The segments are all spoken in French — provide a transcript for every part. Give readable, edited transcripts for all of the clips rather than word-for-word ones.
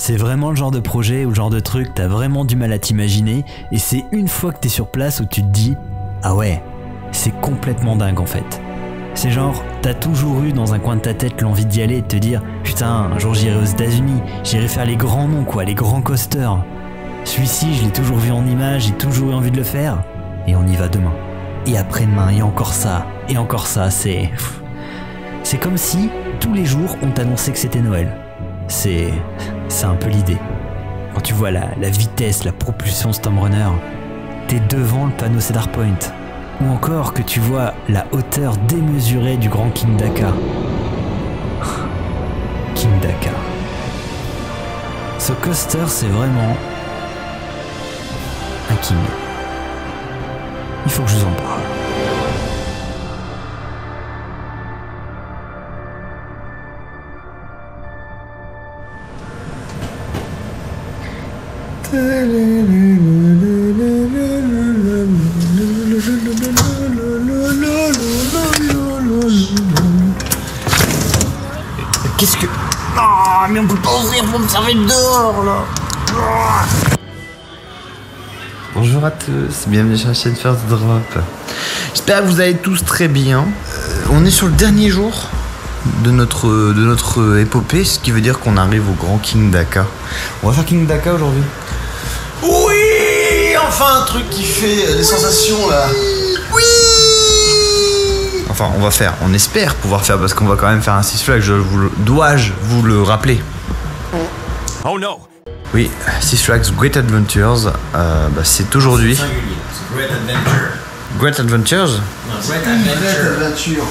C'est vraiment le genre de projet ou le genre de truc, t'as vraiment du mal à t'imaginer, et c'est une fois que t'es sur place où tu te dis « Ah ouais, c'est complètement dingue en fait ». C'est genre, t'as toujours eu dans un coin de ta tête l'envie d'y aller et de te dire « Putain, un jour j'irai aux États-Unis, j'irai faire les grands noms quoi, les grands coasters ». Celui-ci, je l'ai toujours vu en image, j'ai toujours eu envie de le faire, et on y va demain. Et après-demain, et encore ça, c'est comme si, tous les jours, on t'annonçait que c'était Noël. C'est un peu l'idée. Quand tu vois la vitesse, la propulsion Stormrunner, t'es devant le panneau Cedar Point. Ou encore que tu vois la hauteur démesurée du Grand King Dakar. King Dakar. Ce coaster, c'est vraiment un king. Il faut que je vous en parle. Qu'est-ce que... Ah, mais on peut pas ouvrir pour me servir dehors, là. Bonjour à tous, bienvenue sur la chaîne First Drop. J'espère que vous allez tous très bien. On est sur le dernier jour de notre épopée, ce qui veut dire qu'on arrive au Grand King Dakar. On va faire King Dakar aujourd'hui. Oui, enfin un truc qui fait des sensations là. Oui. Enfin, on espère pouvoir faire, parce qu'on va quand même faire un Six Flags, dois-je vous le rappeler. Oh non. Oui, Six Flags Great Adventures, c'est aujourd'hui. C'est Great Adventure. Great Adventures? Non, Great Adventure.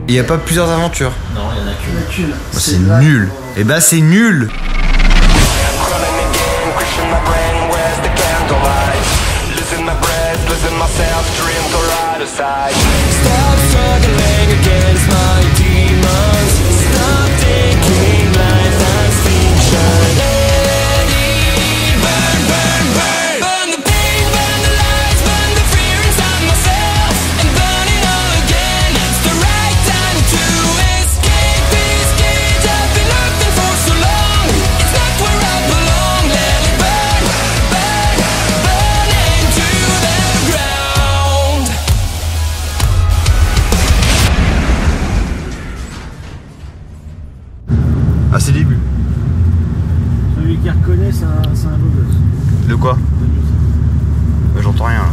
Il n'y a pas plusieurs aventures? Non, il n'y en a qu'une. C'est nul. Eh ben c'est nul. Ah, c'est le début. Celui qui reconnaît, c'est un beau gosse. De quoi? J'entends rien là.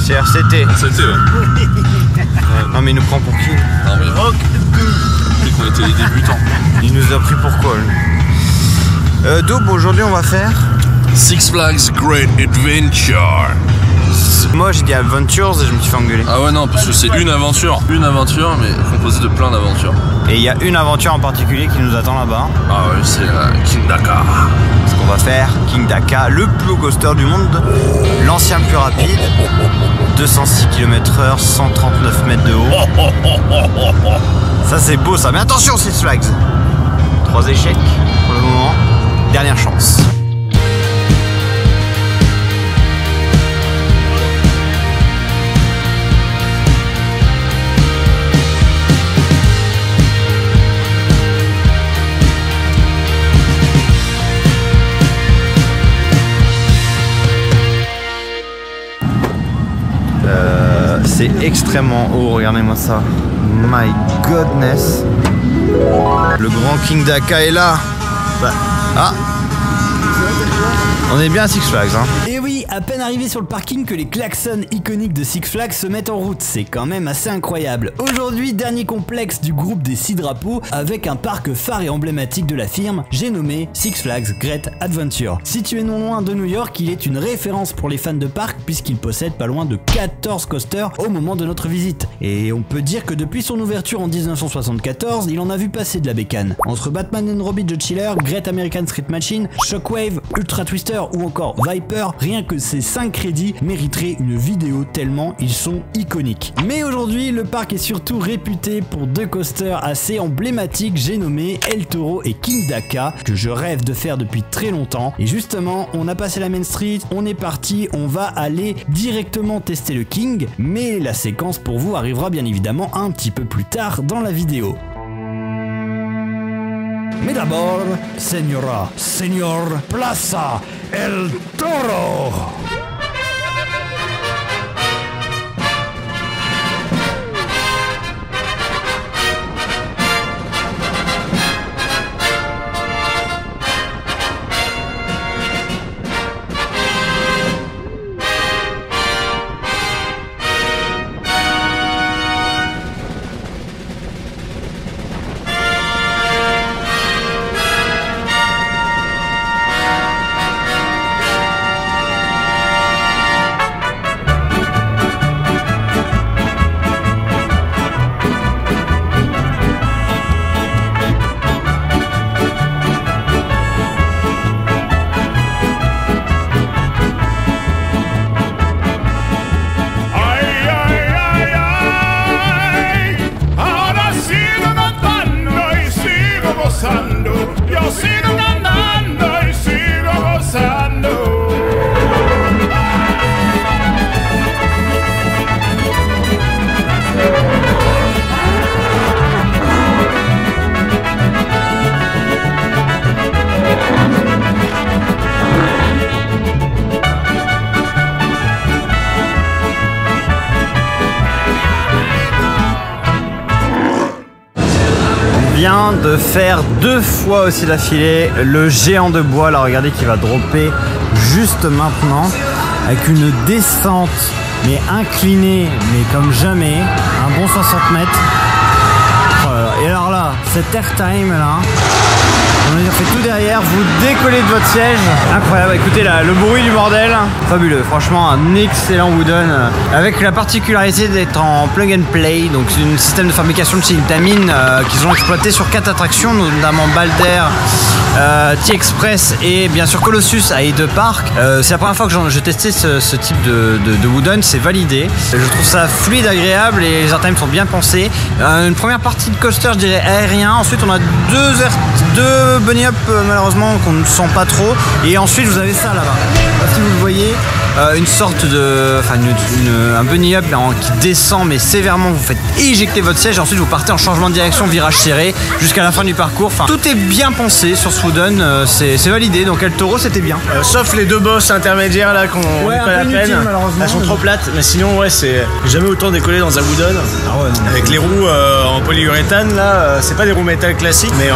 C'est RCT. C'était Non mais il nous prend pour qui? Non mais rock. Et qu'on était les débutants. Il nous a pris pour quoi lui? Daube, aujourd'hui on va faire... Six Flags Great Adventure. Moi j'ai dit Adventures et je me suis fait engueuler. Ah ouais non, parce que c'est une aventure mais composée de plein d'aventures. Et il y a une aventure en particulier qui nous attend là-bas. Ah ouais, c'est King Dakar. Ce qu'on va faire, King Dakar, le plus haut coaster du monde, l'ancien le plus rapide, 206 km/h, 139 mètres de haut. Ça c'est beau ça, mais attention Six Flags. 3 échecs pour le moment, dernière chance. C'est extrêmement haut, regardez-moi ça. My goodness. Le Grand King Dakar est là. Ah, on est bien à Six Flags hein. Et oui, à peine arrivé sur le parking que les klaxons iconiques de Six Flags se mettent en route, c'est quand même assez incroyable. Aujourd'hui, dernier complexe du groupe des 6 drapeaux avec un parc phare et emblématique de la firme, j'ai nommé Six Flags Great Adventure. Situé non loin de New York, il est une référence pour les fans de parc puisqu'il possède pas loin de 14 coasters au moment de notre visite. Et on peut dire que depuis son ouverture en 1974, il en a vu passer de la bécane. Entre Batman and Robin The Chiller, Great American Street Machine, Shockwave, Ultra Twister ou encore Viper, rien que ces 5 crédits mériteraient une vidéo tellement ils sont iconiques. Mais aujourd'hui, le parc est surtout réputé pour 2 coasters assez emblématiques, j'ai nommé El Toro et King Daka, que je rêve de faire depuis très longtemps. Et justement, on a passé la Main Street, on est parti, on va aller directement tester le King, mais la séquence pour vous arrivera bien évidemment un petit peu plus tard dans la vidéo. Mais d'abord, Señora, Señor, Plaza El Toro. Vient de faire 2 fois aussi d'affilée le géant de bois, là regardez qui va dropper juste maintenant avec une descente mais inclinée mais comme jamais, un bon 60 mètres. Et alors là, cet airtime là, on a fait tout derrière, vous décollez de votre siège, incroyable. Écoutez là, le bruit du bordel, fabuleux, franchement un excellent Wooden, avec la particularité d'être en plug and play, donc c'est un système de fabrication de chez Intamin qu'ils ont exploité sur 4 attractions, notamment Balder, T-Express et bien sûr Colossus à Heide Park. C'est la première fois que je testais ce type de Wooden, c'est validé. Je trouve ça fluide, agréable et les airtimes sont bien pensés. Une première partie de coaster, je dirais aérien. Ensuite, on a 2 bunny up malheureusement qu'on ne sent pas trop. Et ensuite, vous avez ça là-bas. Si vous le voyez, une sorte de, enfin un bunny up là, qui descend mais sévèrement. Vous faites éjecter votre siège. Et ensuite, vous partez en changement de direction, virage serré, jusqu'à la fin du parcours. Enfin, tout est bien pensé sur ce Wooden. C'est validé. Donc El Toro, c'était bien. Sauf les 2 bosses intermédiaires là qu'on ouais, n'est pas la peine. Elles sont trop plates. Mais sinon, ouais, c'est jamais autant décollé dans un Wooden. Ah ouais, avec les roues en polyuréthane là, c'est pas des roues métal classiques, mais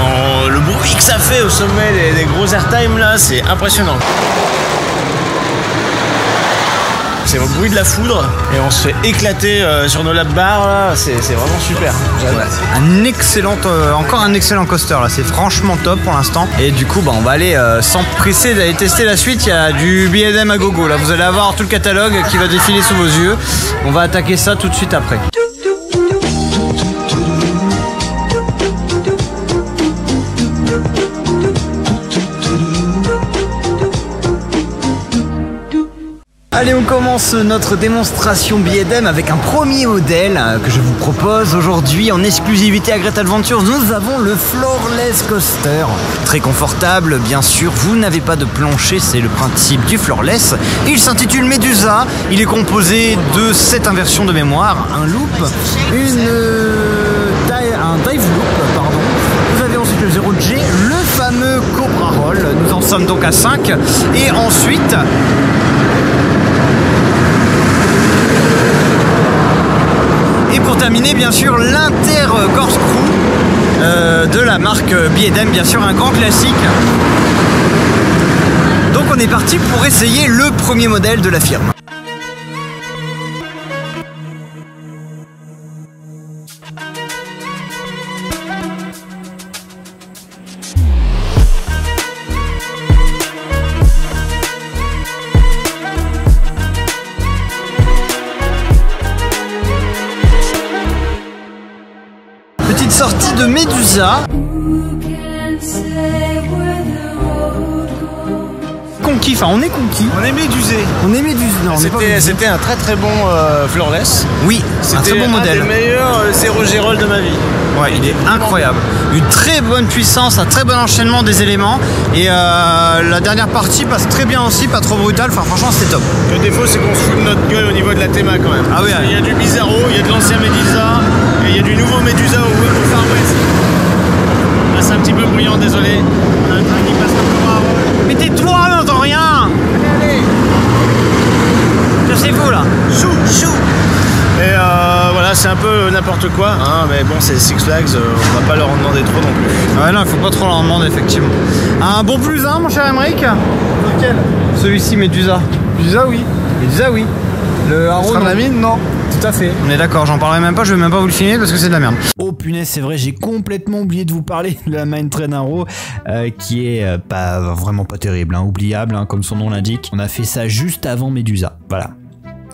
le bruit que ça fait au sommet des gros airtime là, c'est impressionnant. C'est le bruit de la foudre et on se fait éclater sur nos lap bars là, c'est vraiment super. Encore un excellent coaster là, c'est franchement top pour l'instant. Et du coup, on va aller s'empresser d'aller tester la suite. Il y a du B&M à gogo là, vous allez avoir tout le catalogue qui va défiler sous vos yeux. On va attaquer ça tout de suite après. Allez, on commence notre démonstration B&M avec un premier modèle que je vous propose aujourd'hui en exclusivité à Great Adventures. Nous avons le Floorless Coaster, très confortable bien sûr, vous n'avez pas de plancher, c'est le principe du Floorless. Il s'intitule Medusa, il est composé de 7 inversions de mémoire, un loop, un dive loop, pardon. Vous avez ensuite le 0G, le fameux Cobra Roll, nous en sommes donc à 5, et ensuite... Et pour terminer, bien sûr, l'Inter-Corkscrew de la marque B&M, bien sûr, un grand classique. Donc on est parti pour essayer le premier modèle de la firme. Sortie de Medusa. conquis, enfin on est conquis. On est médusé. On est médusé. Non, on est pas médusé. C'était un très bon floorless. Oui, un très bon modèle. C'était un des meilleurs Zero G-Roll de ma vie. Ouais, il est incroyable. Une très bonne puissance, un très bon enchaînement des éléments. Et la dernière partie passe très bien aussi, pas trop brutal. Enfin, franchement, c'était top. Le défaut, c'est qu'on se fout de notre gueule au niveau de la théma quand même. Ah oui, il y a du Bizarro, il y a de l'ancien Medusa, et il y a du nouveau Medusa au Far West. Là, c'est un petit peu bruyant, désolé. On a un train qui passe un peu rare. Mais tais-toi, on n'entend rien. Allez, Cassez-vous là. chou, chou. Et voilà, c'est un peu n'importe quoi, hein, mais bon, c'est Six Flags, on va pas leur en demander trop non plus. Ouais, non, il faut pas trop leur demander, effectivement. Un bon plus 1, mon cher Emmerich. Lequel? Celui-ci, Medusa. Medusa, oui. Medusa, oui. Le Haro, Sera de la mine, non. tout à fait. On est d'accord, j'en parlerai même pas, je vais même pas vous le filmer parce que c'est de la merde. Oh punaise, c'est vrai, j'ai complètement oublié de vous parler de la Mine Train Haro qui est vraiment pas terrible, hein, oubliable, hein, comme son nom l'indique. On a fait ça juste avant Medusa, voilà.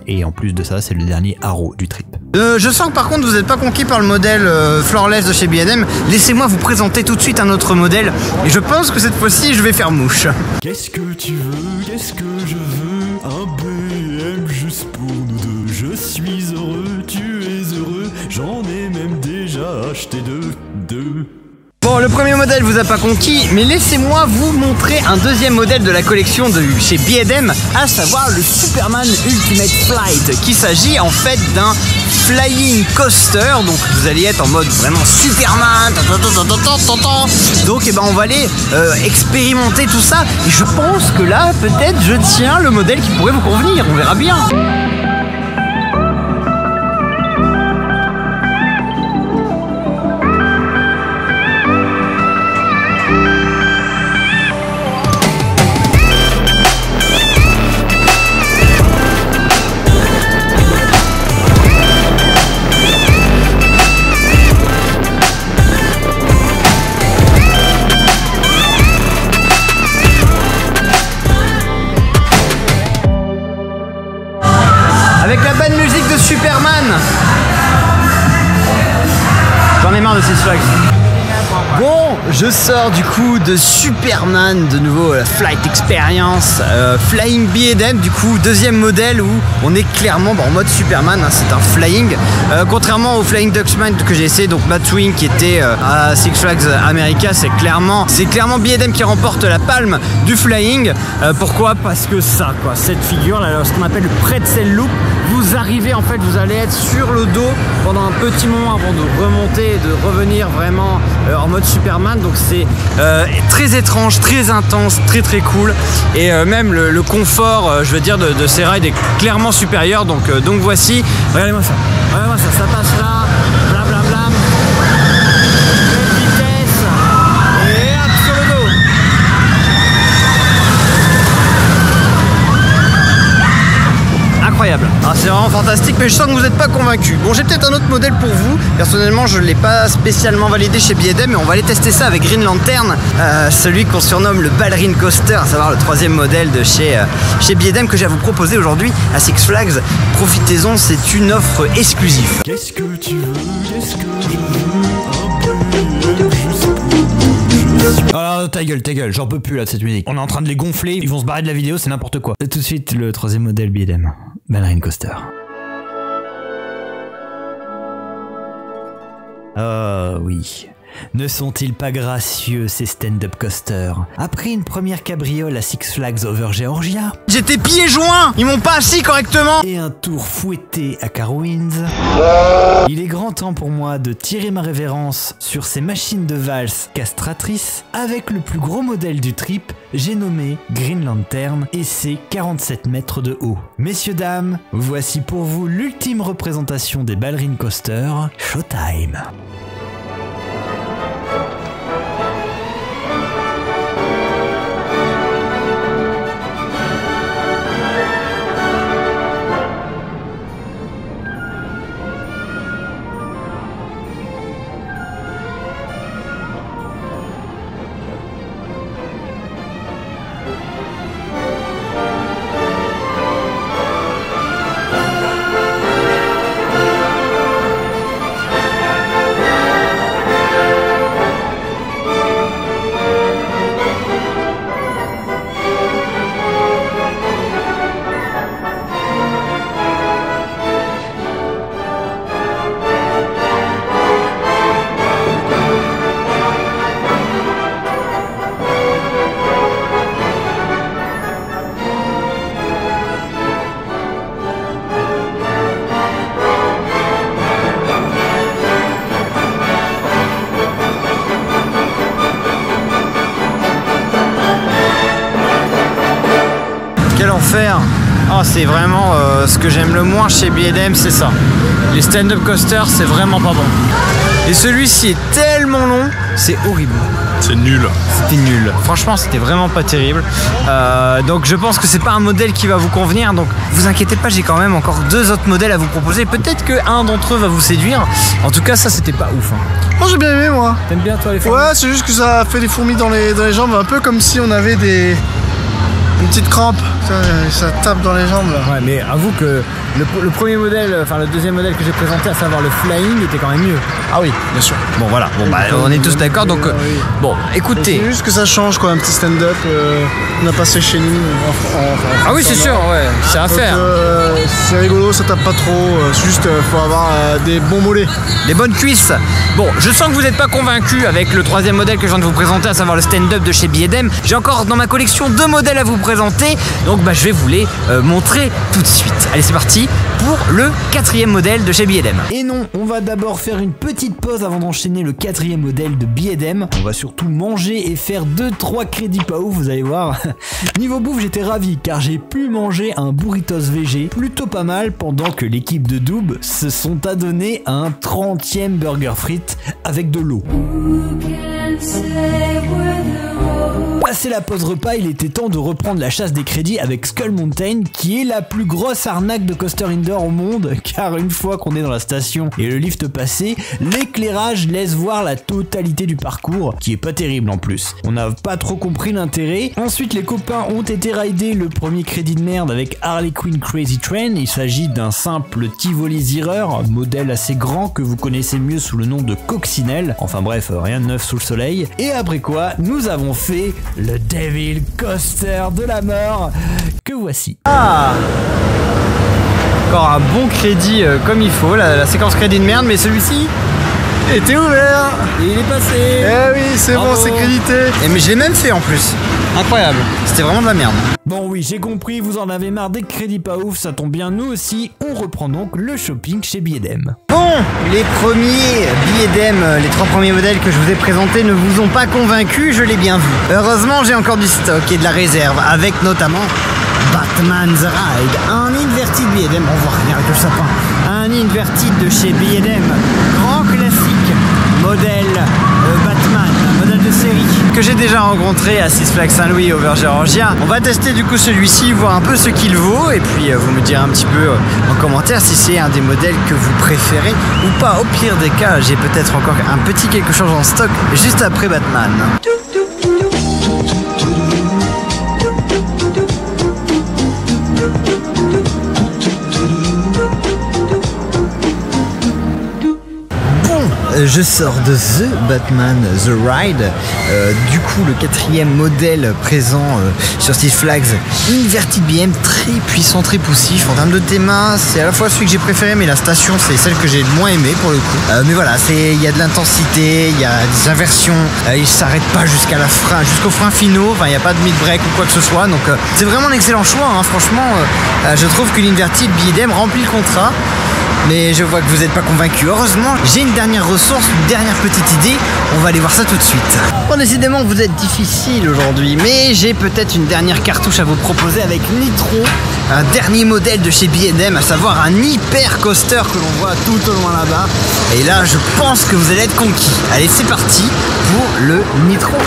Et en plus de ça, c'est le dernier Haro du trip. Je sens que par contre vous n'êtes pas conquis par le modèle floorless de chez B&M. Laissez-moi vous présenter tout de suite un autre modèle. Et je pense que cette fois-ci je vais faire mouche. Qu'est-ce que tu veux, qu'est-ce que je veux? Un BM juste pour nous deux. Je suis heureux, tu es heureux. J'en ai même déjà acheté deux. Bon, le premier modèle vous a pas conquis, mais laissez-moi vous montrer un deuxième modèle de la collection de chez B&M, à savoir le Superman Ultimate Flight, qui s'agit en fait d'un flying coaster, donc vous allez être en mode vraiment Superman, donc et ben on va aller expérimenter tout ça, et je pense que là peut-être je tiens le modèle qui pourrait vous convenir, on verra bien. Avec la bonne musique de Superman. J'en ai marre de Six Flags. Bon, je sors du coup de Superman, de nouveau la Flight Experience, Flying B&M, du coup deuxième modèle où on est clairement en mode Superman, hein, c'est un flying, contrairement au Flying Dutchman que j'ai essayé, donc Batwing qui était à Six Flags America, c'est clairement B&M qui remporte la palme du flying. Pourquoi? Parce que ça, quoi, cette figure là, ce qu'on appelle le pretzel loop, vous arrivez en fait, vous allez être sur le dos pendant un petit moment avant de remonter et de revenir vraiment en mode Superman, donc c'est très étrange, très intense, très cool, et même le confort, je veux dire, de ces rides est clairement supérieur, donc voici, regardez-moi ça, ça passe là, blablabla, belle vitesse, et hop sur le dos. Incroyable, ah, c'est vraiment fantastique, mais je sens que vous n'êtes pas convaincus. Bon, j'ai peut-être un autre modèle pour vous. Personnellement, je ne l'ai pas spécialement validé chez B&M, mais on va aller tester ça avec Green Lantern, celui qu'on surnomme le Ballerine Coaster, à savoir le troisième modèle de chez B&M que j'ai à vous proposer aujourd'hui à Six Flags. Profitez-en, c'est une offre exclusive. Qu'est-ce que tu veux, qu'est-ce que je veux? Un BM juste pour nous deux. Alors ta gueule, j'en peux plus là de cette musique. On est en train de les gonfler, ils vont se barrer de la vidéo, c'est n'importe quoi. Et tout de suite le troisième modèle B&M, Ballerine Coaster. Oh oui. Ne sont-ils pas gracieux ces stand-up coasters? Après une première cabriole à Six Flags Over Georgia, J'étais pieds joints, ils m'ont pas assis correctement. et un tour fouetté à Carowinds, il est grand temps pour moi de tirer ma révérence sur ces machines de valse castratrices avec le plus gros modèle du trip, j'ai nommé Green Lantern et ses 47 mètres de haut. Messieurs, dames, voici pour vous l'ultime représentation des ballerines coasters, Showtime. faire. Oh, c'est vraiment ce que j'aime le moins chez B&M, c'est ça. Les stand-up coasters, c'est vraiment pas bon. Et celui-ci est tellement long, c'est horrible. C'est nul. C'était nul. Franchement, c'était vraiment pas terrible. Donc je pense que c'est pas un modèle qui va vous convenir. Donc vous inquiétez pas, j'ai quand même encore 2 autres modèles à vous proposer. Peut-être que un d'entre eux va vous séduire. En tout cas, ça c'était pas ouf. Hein. Moi j'ai bien aimé moi. T'aimes bien toi les fourmis? Ouais, c'est juste que ça fait des fourmis dans les jambes, un peu comme si on avait une petite crampe. Ça tape dans les jambes là. Ouais, mais avoue que le premier modèle, enfin le deuxième modèle que j'ai présenté, à savoir le Flying, était quand même mieux. Ah oui, bien sûr. Bon voilà, bon bah on est tous d'accord. Donc bon, écoutez. C'est juste que ça change quoi, un petit stand-up. On a passé chez nous. Ah oui, c'est sûr, ouais, c'est à faire. C'est rigolo, ça tape pas trop. C'est juste, faut avoir des bons mollets. Des bonnes cuisses. Bon, je sens que vous n'êtes pas convaincu avec le troisième modèle que je viens de vous présenter, à savoir le stand-up de chez B&M. J'ai encore dans ma collection 2 modèles à vous présenter, donc bah, je vais vous les montrer tout de suite. Allez, c'est parti pour le 4e modèle de chez B&M. Et non, on va d'abord faire une petite pause avant d'enchaîner le 4e modèle de B&M. On va surtout manger et faire 2-3 crédits pas ouf, vous allez voir. Niveau bouffe, j'étais ravi car j'ai pu manger un burritos VG plutôt pas mal pendant que l'équipe de Doob se sont adonnés à un 30e burger frites avec de l'eau. Passé la pause repas, il était temps de reprendre la chasse des crédits avec Skull Mountain, qui est la plus grosse arnaque de coaster indoor au monde, car une fois qu'on est dans la station et le lift passé, l'éclairage laisse voir la totalité du parcours, qui est pas terrible en plus. On n'a pas trop compris l'intérêt. Ensuite, les copains ont été rider le premier crédit de merde avec Harley Quinn Crazy Train. Il s'agit d'un simple Tivoli Zirer, modèle assez grand que vous connaissez mieux sous le nom de Coccinelle. Enfin bref, rien de neuf sous le soleil. Et après quoi, nous avons fait le Devil Coaster de la mort, que voici. Ah, encore un bon crédit comme il faut, la séquence crédit de merde, mais celui-ci était ouvert. Et il est passé. Eh oui, c'est bon, c'est crédité. Et mais je l'ai même fait en plus. Incroyable. C'était vraiment de la merde. Bon oui, j'ai compris, vous en avez marre des crédits pas ouf, ça tombe bien, nous aussi. On reprend donc le shopping chez B&M. Bon, les premiers B&M, les 3 premiers modèles que je vous ai présentés ne vous ont pas convaincu, je l'ai bien vu. Heureusement, j'ai encore du stock et de la réserve, avec notamment Batman The Ride, un inverti de B&M, on voit rien avec le sapin, un inverti de chez B&M, grand classique, modèle Batman, modèle de série, que j'ai déjà rencontré à Six Flags Saint-Louis au Vergérangia. On va tester du coup celui-ci, voir un peu ce qu'il vaut, et puis vous me direz un petit peu en commentaire si c'est un des modèles que vous préférez ou pas. Au pire des cas, j'ai peut-être encore un petit quelque chose en stock juste après Batman. Je sors de The Batman The Ride, du coup le 4e modèle présent sur Six Flags, inverti B&M, très puissant, très poussif. En termes de théma, c'est à la fois celui que j'ai préféré, mais la station c'est celle que j'ai le moins aimé pour le coup. Mais voilà, il y a de l'intensité, il y a des inversions, il s'arrête pas jusqu'aux freins finaux, enfin il n'y a pas de mid-break ou quoi que ce soit, donc c'est vraiment un excellent choix, hein. Franchement, je trouve que l'inverti de B&M remplit le contrat. Mais je vois que vous n'êtes pas convaincu. Heureusement, j'ai une dernière ressource, une dernière petite idée. On va aller voir ça tout de suite. Bon, décidément, vous êtes difficile aujourd'hui, mais j'ai peut-être une dernière cartouche à vous proposer avec Nitro, un dernier modèle de chez B&M, à savoir un hyper coaster que l'on voit tout au loin là-bas. Et là, je pense que vous allez être conquis. Allez, c'est parti pour le Nitro.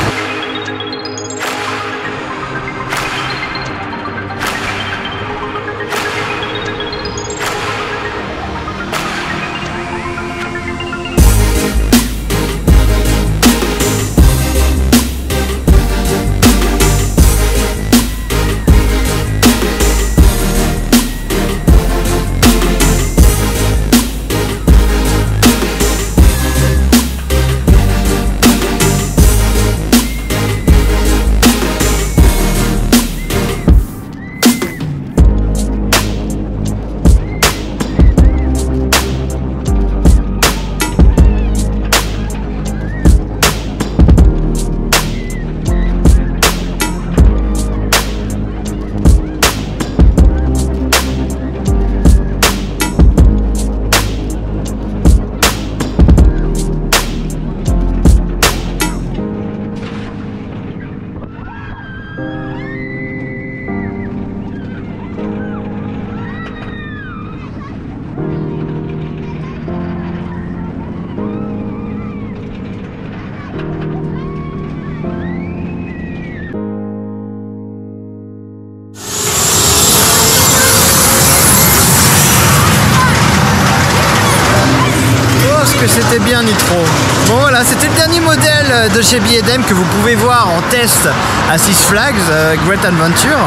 que c'était bien Nitro. Bon voilà, c'était le dernier modèle de chez B&M que vous pouvez voir en test à Six Flags, Great Adventure.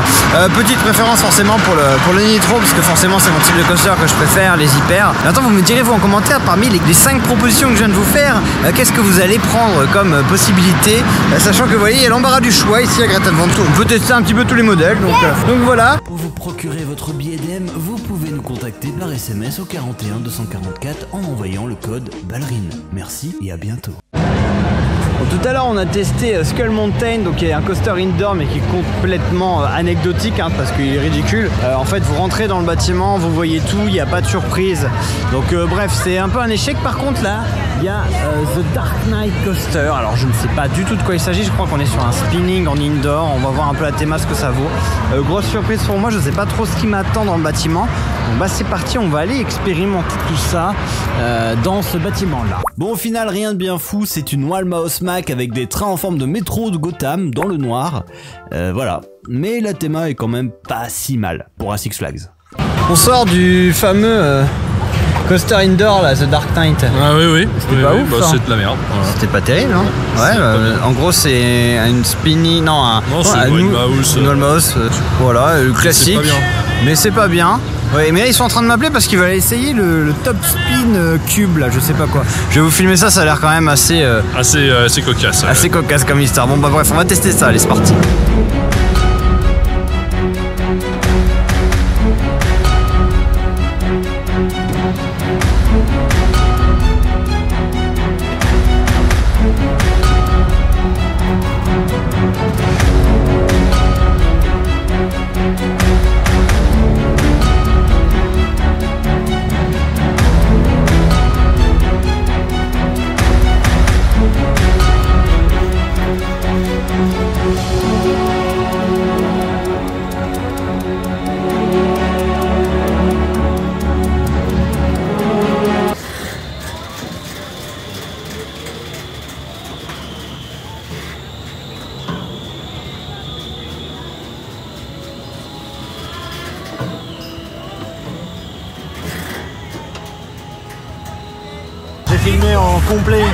Petite préférence forcément pour le Nitro, parce que forcément c'est mon type de coaster que je préfère, les hyper. Maintenant vous me direz vous en commentaire, parmi les 5 propositions que je viens de vous faire, qu'est-ce que vous allez prendre comme possibilité, sachant que vous voyez il y a l'embarras du choix ici à Great Adventure. On peut tester un petit peu tous les modèles, donc voilà. Pour vous procurer votre B&M, vous pouvez nous contacter par SMS au 41 244 en envoyant le code BALLERINE. Merci et à bientôt. Bon, tout à l'heure on a testé Skull Mountain, donc qui est un coaster indoor mais qui est complètement anecdotique hein, parce qu'il est ridicule. En fait vous rentrez dans le bâtiment, vous voyez tout, il n'y a pas de surprise. Donc bref, c'est un peu un échec. Par contre là, il y a The Dark Knight Coaster. Alors je ne sais pas du tout de quoi il s'agit, je crois qu'on est sur un spinning en indoor. On va voir un peu la théma, ce que ça vaut. Grosse surprise pour moi, je ne sais pas trop ce qui m'attend dans le bâtiment. Donc bah c'est parti, on va aller expérimenter tout ça dans ce bâtiment là. Bon, au final, rien de bien fou, c'est une Walmaus Mac avec des trains en forme de métro de Gotham dans le noir. Voilà. Mais la théma est quand même pas si mal pour un Six Flags. On sort du fameux coaster indoor là, The Dark Knight. Ah oui. C'était pas ouf. Bah, c'est de la merde. Voilà. C'était pas terrible, hein. Ouais, en gros c'est une spinny, non, c'est une Walmaus. Voilà, le classique. Mais c'est pas bien. Ouais, mais là ils sont en train de m'appeler parce qu'ils veulent essayer le top spin cube là, je sais pas quoi. Je vais vous filmer ça, ça a l'air quand même assez cocasse. Assez cocasse comme histoire. Bon bah bref, on va tester ça, allez c'est parti. Filmé en complet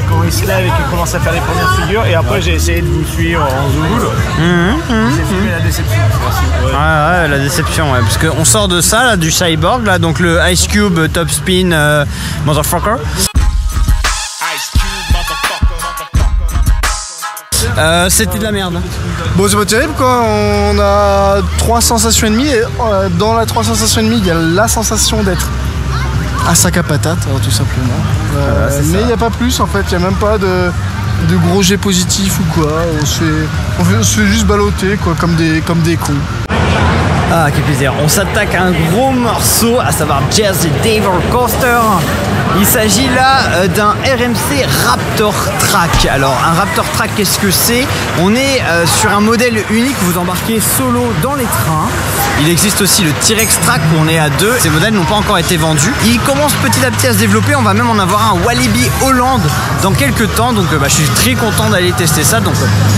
quand il se lève et qu'il commence à faire les premières figures, et après j'ai essayé de vous suivre en zoom. J'ai filmé la déception. Ouais, la déception, ouais, parce qu'on sort de ça là, du cyborg là, donc le Ice Cube Top Spin Motherfucker. C'était de la merde. Bon, c'est pas terrible quoi, on a 3 sensations et demie, et dans la 3 sensations et demie, il y a la sensation d'être à sac à patate, tout simplement. Mais il n'y a pas plus en fait, il n'y a même pas de gros jets positifs ou quoi. On se fait juste balloter quoi, comme des cons. Ah, quel plaisir. On s'attaque à un gros morceau, à savoir Jersey Devil Coaster. Il s'agit là d'un RMC Raptor Track. Alors, un Raptor Track, qu'est-ce que c'est? On est sur un modèle unique, vous embarquez solo dans les trains. Il existe aussi le T-Rex Track où on est à 2. Ces modèles n'ont pas encore été vendus. Il commence petit à petit à se développer. On va même en avoir un Walibi Holland dans quelques temps. Donc je suis très content d'aller tester ça. Donc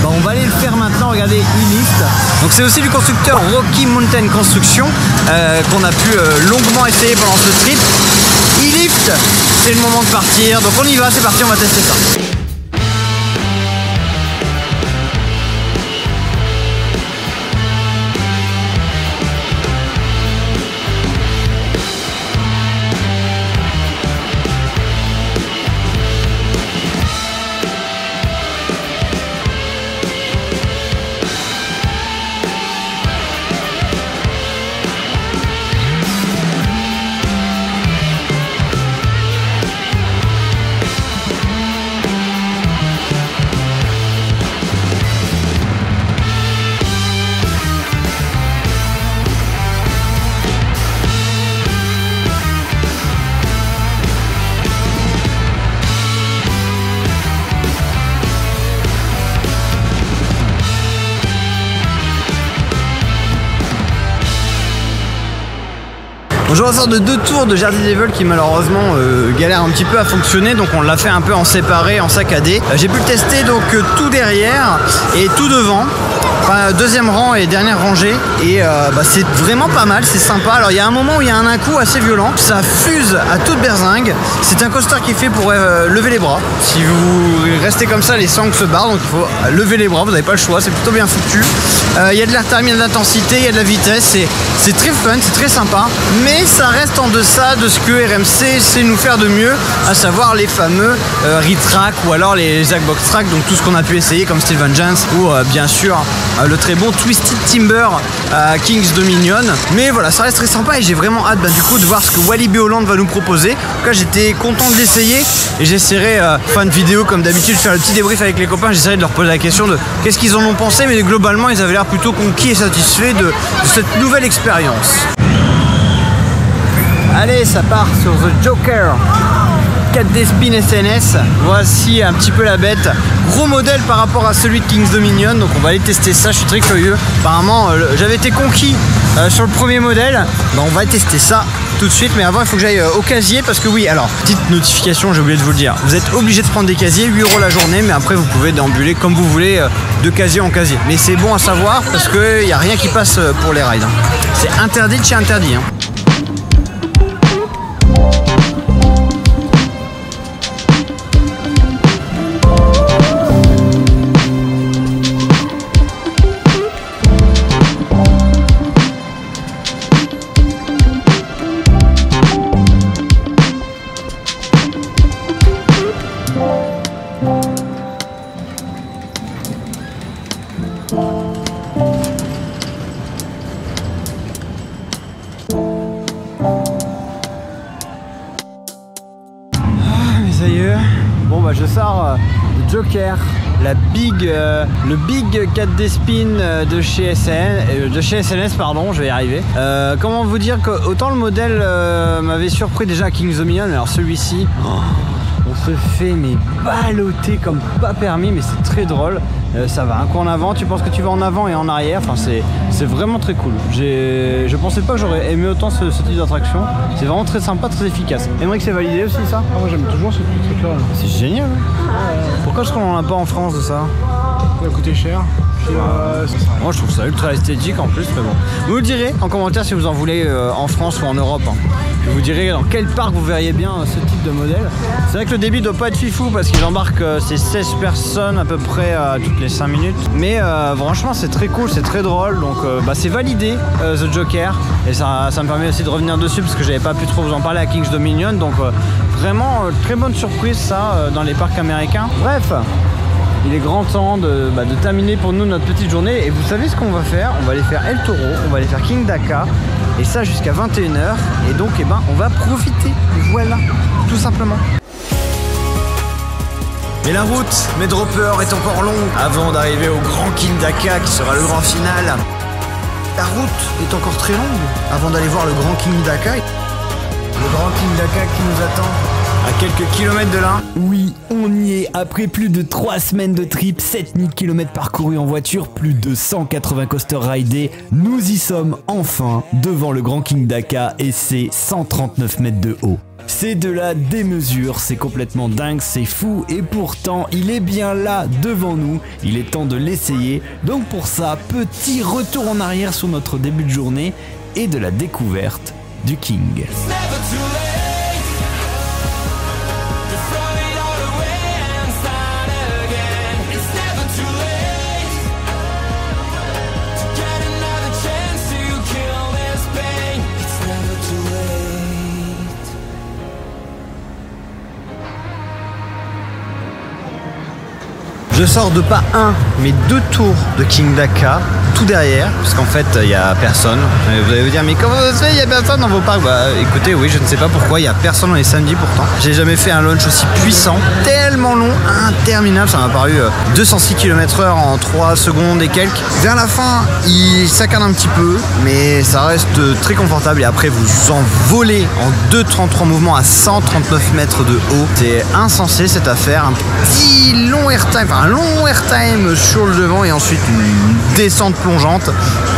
on va aller le faire maintenant. Regardez, E-Lift. Donc c'est aussi du constructeur Rocky Mountain Construction qu'on a pu longuement essayer pendant ce trip. E-Lift, c'est le moment de partir. Donc on y va, c'est parti, on va tester ça. Je ressors de 2 tours de Jersey Devil qui malheureusement galère un petit peu à fonctionner, donc on l'a fait un peu en séparé, en saccadé. J'ai pu le tester donc tout derrière et tout devant, enfin, deuxième rang et dernière rangée, et c'est vraiment pas mal, c'est sympa. Alors il y a un moment où il y a un coup assez violent, ça fuse à toute berzingue. C'est un coaster qui est fait pour lever les bras. Si vous restez comme ça, les sangles se barrent, donc il faut lever les bras, vous n'avez pas le choix, c'est plutôt bien foutu. Il y a de l'air thermique, il y a de l'intensité, il y a de la vitesse, c'est très fun, c'est très sympa, mais ça reste en deçà de ce que RMC sait nous faire de mieux, à savoir les fameux Retrack ou alors les Jackbox Track, donc tout ce qu'on a pu essayer comme Steel Vengeance ou bien sûr le très bon Twisted Timber Kings Dominion. Mais voilà, ça reste très sympa et j'ai vraiment hâte du coup de voir ce que Walibi Holland va nous proposer. En tout cas, j'étais content de l'essayer et j'essaierai fin de vidéo comme d'habitude faire le petit débrief avec les copains. J'essaierai de leur poser la question de qu'est-ce qu'ils en ont pensé, mais globalement ils avaient l'air plutôt conquis et satisfaits de cette nouvelle expérience. Allez, ça part sur The Joker 4D Spin SNS. Voici un petit peu la bête. Gros modèle par rapport à celui de Kings Dominion, donc on va aller tester ça, je suis très curieux. Apparemment j'avais été conquis sur le premier modèle, on va tester ça tout de suite, mais avant il faut que j'aille au casier parce que oui, alors petite notification, j'ai oublié de vous le dire, vous êtes obligé de prendre des casiers, 8 € la journée, mais après vous pouvez déambuler comme vous voulez de casier en casier. Mais c'est bon à savoir parce qu'il n'y a rien qui passe pour les rides. C'est interdit de chez interdit. Je sors le Joker, le Big 4D Spin de chez SNS, pardon, je vais y arriver. Comment vous dire que autant le modèle m'avait surpris déjà à Kings Dominion, alors celui-ci, on se fait mais balloter comme pas permis, mais c'est très drôle. Ça va un coup en avant, tu penses que tu vas en avant et en arrière, enfin c'est vraiment très cool. Je pensais pas que j'aurais aimé autant ce type d'attraction. C'est vraiment très sympa, très efficace. Aymeric, c'est validé aussi ça? Moi j'aime toujours ce truc là. C'est génial. Pourquoi est-ce qu'on en a pas en France de ça? Ça va coûter cher. Moi je trouve ça ultra esthétique en plus, mais bon. Vous me direz en commentaire si vous en voulez en France ou en Europe. Je vous dirai dans quel parc vous verriez bien ce type de modèle. C'est vrai que le débit doit pas être fifou parce qu'ils embarquent ces 16 personnes à peu près toutes les 5 minutes. Mais franchement c'est très cool, c'est très drôle. Donc c'est validé The Joker. Et ça me permet aussi de revenir dessus parce que j'avais pas pu trop vous en parler à Kings Dominion. Donc vraiment très bonne surprise ça dans les parcs américains. Bref. Il est grand temps de terminer pour nous notre petite journée. Et vous savez ce qu'on va faire? On va aller faire El Toro, on va aller faire King Daka. Et ça jusqu'à 21 h. Et donc on va profiter. Voilà, tout simplement. Mais la route, mes droppers, est encore longue avant d'arriver au grand King Daka qui sera le grand final. La route est encore très longue avant d'aller voir le grand King Daka. Le grand King Daka qui nous attend à quelques kilomètres de là. Oui, on y est. Après plus de 3 semaines de trip, 7000 km parcourus en voiture, plus de 180 coasters ridés, nous y sommes enfin devant le Grand King Daka et ses 139 mètres de haut. C'est de la démesure, c'est complètement dingue, c'est fou et pourtant il est bien là devant nous, il est temps de l'essayer. Donc pour ça, petit retour en arrière sur notre début de journée et de la découverte du King. Je sors de pas un, mais 2 tours de King Daka, tout derrière, parce qu'en fait, il n'y a personne. Vous allez vous dire, mais comment ça se fait, il n'y a personne dans vos parcs? Bah écoutez, oui, je ne sais pas pourquoi, il n'y a personne dans les samedis pourtant. J'ai jamais fait un launch aussi puissant, tellement long, interminable. Ça m'a paru 206 km/h en 3 secondes et quelques. Vers la fin, il saccade un petit peu, mais ça reste très confortable. Et après, vous envolez en 2,33 mouvements à 139 mètres de haut. C'est insensé cette affaire, un petit long airtime, enfin un long airtime sur le devant et ensuite une descente plongeante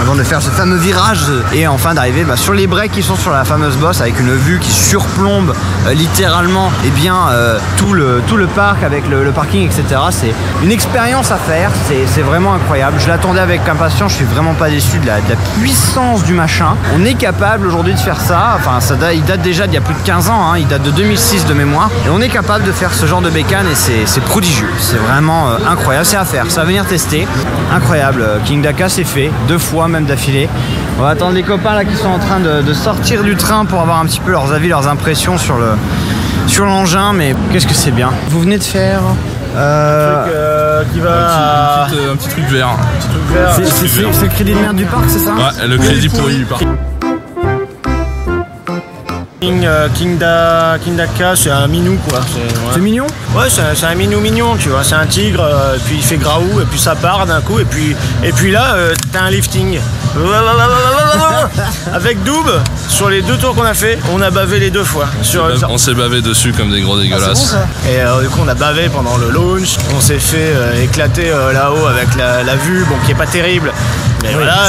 avant de faire ce fameux virage et enfin d'arriver sur les breaks qui sont sur la fameuse bosse avec une vue qui surplombe littéralement tout le parc avec le parking, etc. C'est une expérience à faire, c'est vraiment incroyable. Je l'attendais avec impatience, je suis vraiment pas déçu de la puissance du machin. On est capable aujourd'hui de faire ça, enfin il date déjà d'il y a plus de 15 ans, hein, il date de 2006 de mémoire, et on est capable de faire ce genre de bécane et c'est prodigieux, c'est vraiment incroyable, c'est à faire, ça va venir tester, incroyable. King Daka c'est fait, 2 fois même d'affilée. On va attendre les copains là qui sont en train de sortir du train pour avoir un petit peu leurs avis, leurs impressions sur l'engin, mais qu'est-ce que c'est bien. Vous venez de faire qui va un petit truc vert. c'est le crédit de merde du parc, c'est ça? Ouais, le crédit pourri du parc. King Daka, c'est un minou quoi. C'est mignon? Ouais, c'est un minou mignon, tu vois. C'est un tigre, puis il fait graou, et puis ça part d'un coup, et puis là, t'as un lifting. Avec Doub, sur les 2 tours qu'on a fait, on a bavé les 2 fois. On s'est bavé dessus comme des gros dégueulasses. Bon, et du coup, on a bavé pendant le launch. On s'est fait éclater là-haut avec la vue, bon, qui est pas terrible. Mais voilà,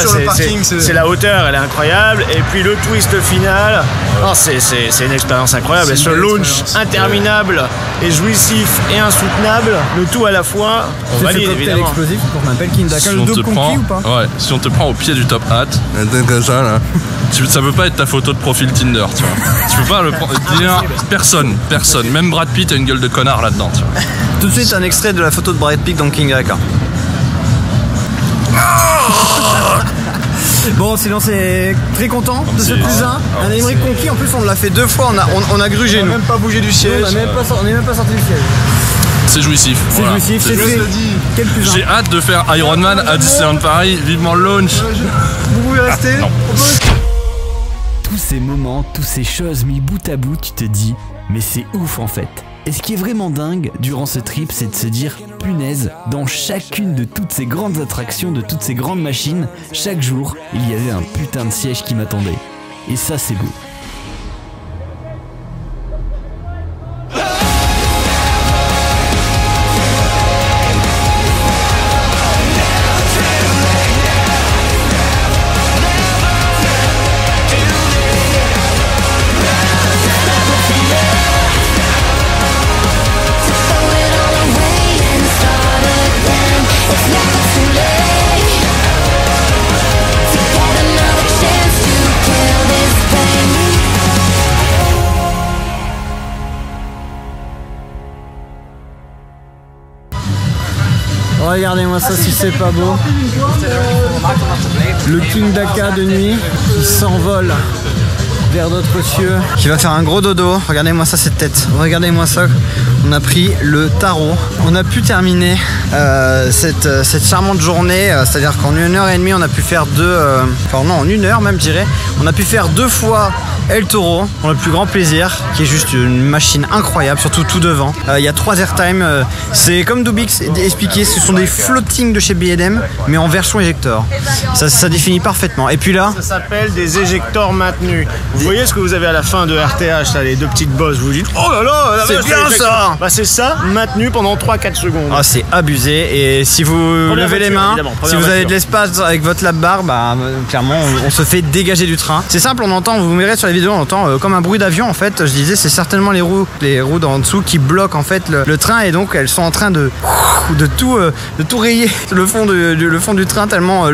c'est la hauteur, elle est incroyable. Et puis le twist final, c'est une expérience incroyable. Et ce launch interminable et jouissif et insoutenable, le tout à la fois, on valide évidemment. Explosif qu'on appelle King Daka, le dos conquis ou pas? Ouais, si on te prend au pied du top hat, comme ça là, ça peut pas être ta photo de profil Tinder, tu vois. Tu peux pas le prendre. Personne, même Brad Pitt a une gueule de connard là-dedans, tu vois. Tout de suite un extrait de la photo de Brad Pitt dans King Daka. Bon, sinon c'est très content de ce plus 1. Un Aymeric conquis, en plus on l'a fait 2 fois, on a grugé nous. On a même pas bougé du siège. On n'est même pas sorti du siège. C'est jouissif. C'est jouissif, c'est fait. Quel plus 1. J'ai hâte de faire Ironman à Disneyland Paris, vivement le launch. Vous pouvez rester? Non. Tous ces moments, toutes ces choses mis bout à bout, tu te dis, mais c'est ouf en fait. Et ce qui est vraiment dingue durant ce trip, c'est de se dire, punaise, dans chacune de toutes ces grandes attractions, de toutes ces grandes machines, chaque jour, il y avait un putain de siège qui m'attendait. Et ça, c'est beau. Regardez-moi ça si c'est pas beau. Le King Daka de nuit qui s'envole vers d'autres cieux, qui va faire un gros dodo. Regardez-moi ça, cette tête. Regardez-moi ça. On a pris le tarot. On a pu terminer cette charmante journée. C'est-à-dire qu'en 1h30, on a pu faire enfin non, en 1 heure même, je dirais. On a pu faire 2 fois El Toro, pour le plus grand plaisir, qui est juste une machine incroyable, surtout tout devant. Il y a 3 airtime. C'est comme Dubix expliqué, ce sont des flottings de chez B&M, mais en version éjecteur. Ça définit parfaitement. Et puis là, ça s'appelle des éjecteurs maintenus. Vous voyez ce que vous avez à la fin de RTH, là, les 2 petites bosses, vous vous dites oh là là, c'est bien ça. Bah c'est ça, maintenu pendant 3-4 secondes. Ah, c'est abusé. Et si vous levez les mains, si vous avez de l'espace avec votre lap-bar, bah clairement on se fait dégager du train. C'est simple, on entend, vous verrez sur les vidéos, on entend comme un bruit d'avion en fait. Je disais, c'est certainement les roues d'en dessous qui bloquent en fait le train, et donc elles sont en train de tout rayer le fond du train, tellement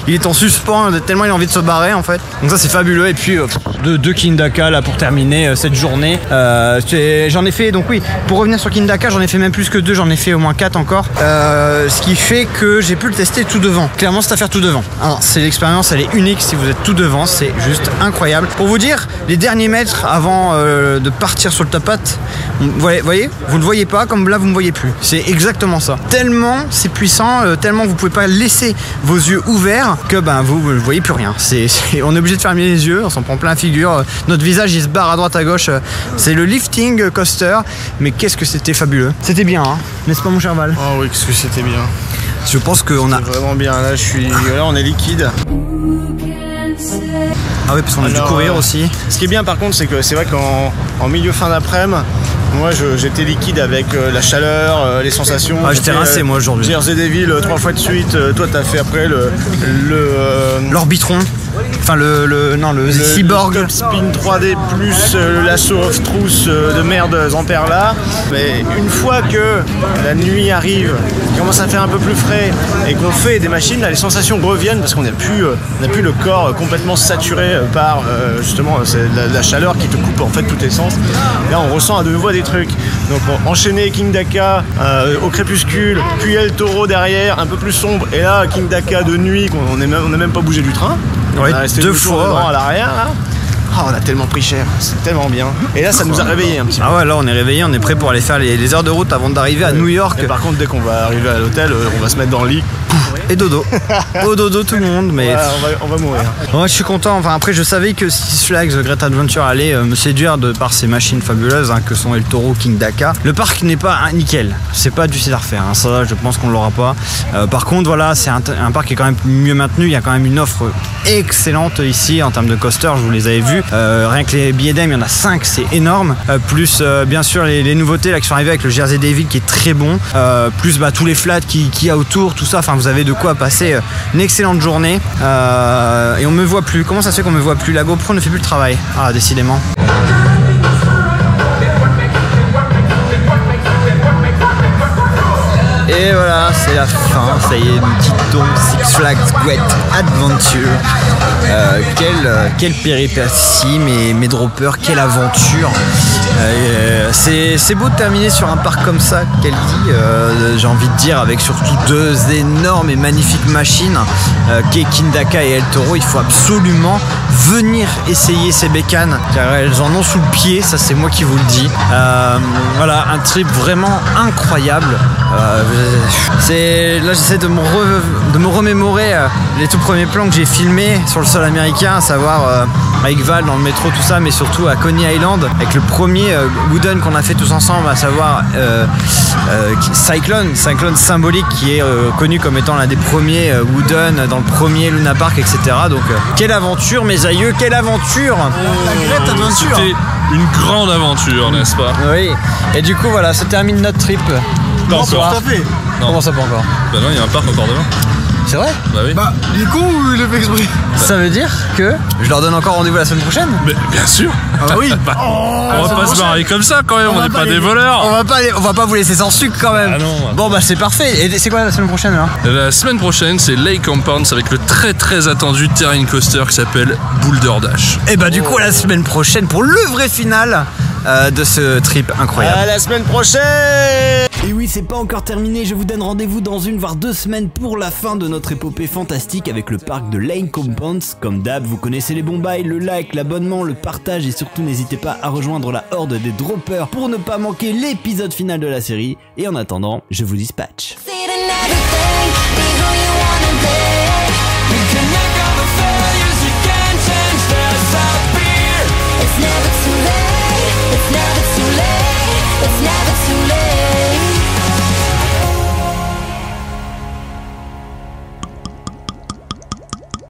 il est en suspens, tellement il a envie de se barrer en fait. Donc ça c'est fabuleux. Et puis deux King Daka là pour terminer cette journée. J'en ai fait, donc oui, pour revenir sur King Daka, j'en ai fait même plus que 2, j'en ai fait au moins 4 encore. Ce qui fait que j'ai pu le tester tout devant. Clairement, cette affaire tout devant. Alors c'est l'expérience, elle est unique si vous êtes tout devant, c'est juste incroyable. Pour vous dire, les derniers mètres avant de partir sur le top hat, vous voyez, vous ne voyez pas, comme là vous ne me voyez plus. C'est exactement ça. Tellement c'est puissant, tellement vous pouvez pas laisser vos yeux ouverts que vous ne voyez plus rien. On est obligé de fermer les yeux, on s'en prend plein la figure. Notre visage il se barre à droite à gauche. C'est le lifting coaster, mais qu'est-ce que c'était fabuleux. C'était bien, hein, n'est-ce pas mon cher Val? Oh oui, qu'est-ce que c'était bien. Je pense qu'on a vraiment bien. Là, là, on est liquide. Ah oui, parce qu'on a dû courir aussi. Ce qui est bien par contre, c'est que c'est vrai qu'en milieu fin d'après-midi, Moi j'étais liquide avec la chaleur, les sensations. Ah, j'étais rincé moi aujourd'hui. Jersey Devil 3 fois de suite. Toi t'as fait après l'Orbitron. Enfin le Cyborg. Le Top Spin 3D plus le lasso of truth de merde Zamperla. Mais une fois que la nuit arrive, il commence à faire un peu plus frais et qu'on fait des machines, là, les sensations reviennent parce qu'on n'a plus le corps complètement saturé par justement la chaleur qui te coupe en fait tous tes sens. Là on ressent à de nouveau des trucs. Donc enchaîner King Daka au crépuscule, puis El Toro derrière, un peu plus sombre, et là King Daka de nuit, on n'a même pas bougé du train. Ouais, 2 fois à l'arrière. Oh, on a tellement pris cher, c'est tellement bien. Et là, ça nous a réveillés un petit peu. Ah ouais, là, on est réveillés, on est prêt pour aller faire les heures de route avant d'arriver à New York. Et par contre, dès qu'on va arriver à l'hôtel, on va se mettre dans le lit. Et dodo. Au dodo, tout le monde, mais. Voilà, on va mourir. Moi, je suis content. Enfin, après, je savais que Six Flags Great Adventure allait me séduire par ses machines fabuleuses que sont El Toro, King Daka. Le parc n'est pas nickel. C'est pas du à refaire. Ça, je pense qu'on l'aura pas. Par contre, voilà, c'est un parc qui est quand même mieux maintenu. Il y a quand même une offre excellente ici en termes de coasters. Je vous les avais vus. Rien que les billets d'âme, il y en a 5, c'est énorme. Plus, bien sûr, les nouveautés là qui sont arrivées avec le Jersey Devil qui est très bon. Plus tous les flats qu'il y a autour, tout ça. Enfin, vous avez de quoi passer une excellente journée. Et on me voit plus. Comment ça se fait qu'on me voit plus? La GoPro ne fait plus le travail. Ah, décidément. Et voilà, c'est la fin, ça y est, nous quittons Six Flags Great Adventure. Quelle péripétie, mes droppers, quelle aventure. C'est beau de terminer sur un parc comme ça, quelle vie, j'ai envie de dire, avec surtout 2 énormes et magnifiques machines, qu'est King Daka et El Toro. Il faut absolument venir essayer ces bécanes, car elles en ont sous le pied, ça c'est moi qui vous le dis. Voilà, un trip vraiment incroyable. Là j'essaie de me remémorer les tout premiers plans que j'ai filmés sur le sol américain, à savoir avec Val dans le métro, tout ça, mais surtout à Coney Island avec le premier Wooden qu'on a fait tous ensemble, à savoir Cyclone symbolique, qui est connu comme étant l'un des premiers Wooden dans le premier Luna Park, etc. Donc quelle aventure mes aïeux, quelle aventure, La Great Adventure. C'était une grande aventure, n'est-ce pas? Oui, et du coup voilà, se termine notre trip. Non, tout à fait. Comment ça pas encore? Bah non, il y a un parc encore demain. C'est vrai? Bah oui. Bah, il est con ou il est fait exprès? Ça veut dire que je leur donne encore rendez-vous la semaine prochaine? Mais bien sûr. Ah oui. On va pas se marier comme ça quand même, on n'est pas des voleurs. On va pas vous laisser sans sucre quand même. Ah non. Bon bah c'est parfait. Et c'est quoi la semaine prochaine alors? La semaine prochaine, c'est Lake Compounds avec le très très attendu terrain coaster qui s'appelle Boulder Dash. Et bah du coup la semaine prochaine pour le vrai final de ce trip incroyable. À la semaine prochaine. Et oui, c'est pas encore terminé, je vous donne rendez-vous dans 1 voire 2 semaines pour la fin de notre épopée fantastique avec le parc de Lake Compounds. Comme d'hab, vous connaissez les bons bails, le like, l'abonnement, le partage, et surtout n'hésitez pas à rejoindre la horde des droppers pour ne pas manquer l'épisode final de la série. Et en attendant, je vous dispatch. Never too late.